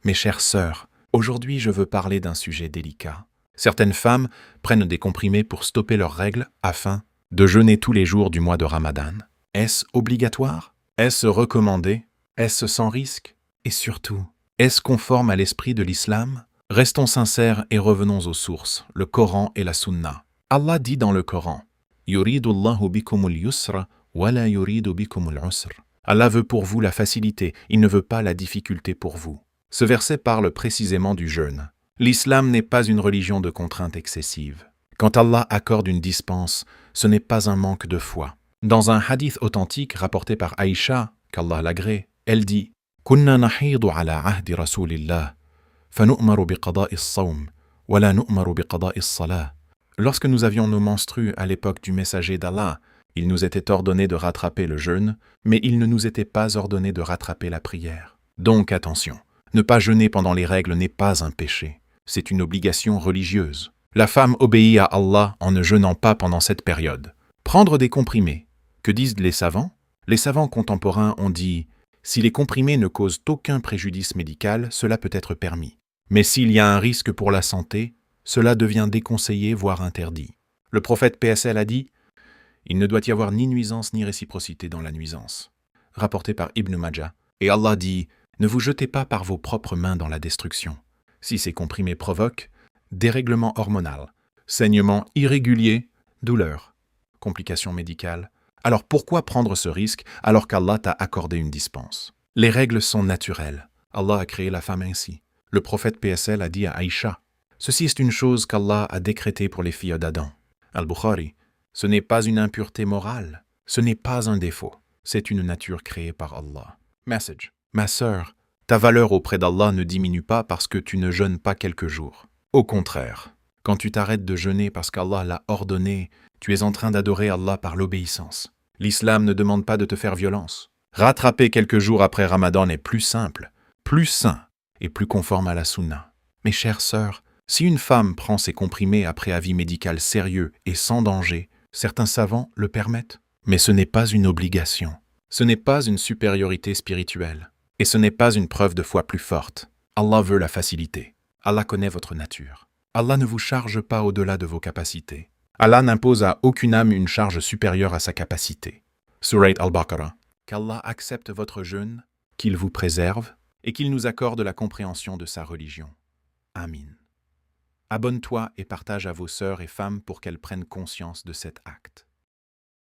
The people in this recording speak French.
Mes chères sœurs, aujourd'hui je veux parler d'un sujet délicat. Certaines femmes prennent des comprimés pour stopper leurs règles afin de jeûner tous les jours du mois de Ramadan. Est-ce obligatoire? Est-ce recommandé? Est-ce sans risque? Et surtout, est-ce conforme à l'esprit de l'islam? Restons sincères et revenons aux sources, le Coran et la Sunna. Allah dit dans le Coran, « Yuridu Allahu bikumul yusra, wa la yuridu bikumul usr » Allah veut pour vous la facilité, il ne veut pas la difficulté pour vous. Ce verset parle précisément du jeûne. L'islam n'est pas une religion de contrainte excessive. Quand Allah accorde une dispense, ce n'est pas un manque de foi. Dans un hadith authentique rapporté par Aïcha, qu'Allah l'agrée, elle dit « Kunna nahidu ala ahdi rasulillah, fanu'maru biqada'i as-sawm, wa la nu'maru biqada'i as-salah » Lorsque nous avions nos menstrues à l'époque du messager d'Allah, il nous était ordonné de rattraper le jeûne, mais il ne nous était pas ordonné de rattraper la prière. Donc attention, ne pas jeûner pendant les règles n'est pas un péché, c'est une obligation religieuse. La femme obéit à Allah en ne jeûnant pas pendant cette période. Prendre des comprimés. Que disent les savants? Les savants contemporains ont dit « Si les comprimés ne causent aucun préjudice médical, cela peut être permis. Mais s'il y a un risque pour la santé, cela devient déconseillé, voire interdit. » Le prophète PSL a dit « Il ne doit y avoir ni nuisance ni réciprocité dans la nuisance. » Rapporté par Ibn Majah. Et Allah dit « Ne vous jetez pas par vos propres mains dans la destruction. » Si ces comprimés provoquent dérèglement hormonal, saignement irrégulier, douleur, complications médicales, alors pourquoi prendre ce risque alors qu'Allah t'a accordé une dispense? Les règles sont naturelles. Allah a créé la femme ainsi. Le prophète PSL a dit à Aïcha « Ceci est une chose qu'Allah a décrétée pour les filles d'Adam. » Al-Bukhari. Ce n'est pas une impureté morale, ce n'est pas un défaut, c'est une nature créée par Allah. Message. Ma sœur, ta valeur auprès d'Allah ne diminue pas parce que tu ne jeûnes pas quelques jours. Au contraire, quand tu t'arrêtes de jeûner parce qu'Allah l'a ordonné, tu es en train d'adorer Allah par l'obéissance. L'islam ne demande pas de te faire violence. Rattraper quelques jours après Ramadan est plus simple, plus sain et plus conforme à la sunna. Mes chères sœurs, si une femme prend ses comprimés après avis médical sérieux et sans danger, certains savants le permettent. Mais ce n'est pas une obligation. Ce n'est pas une supériorité spirituelle. Et ce n'est pas une preuve de foi plus forte. Allah veut la facilité. Allah connaît votre nature. Allah ne vous charge pas au-delà de vos capacités. Allah n'impose à aucune âme une charge supérieure à sa capacité. Surat Al-Baqarah. Qu'Allah accepte votre jeûne, qu'il vous préserve et qu'il nous accorde la compréhension de sa religion. Amin. Abonne-toi et partage à vos sœurs et femmes pour qu'elles prennent conscience de cet acte.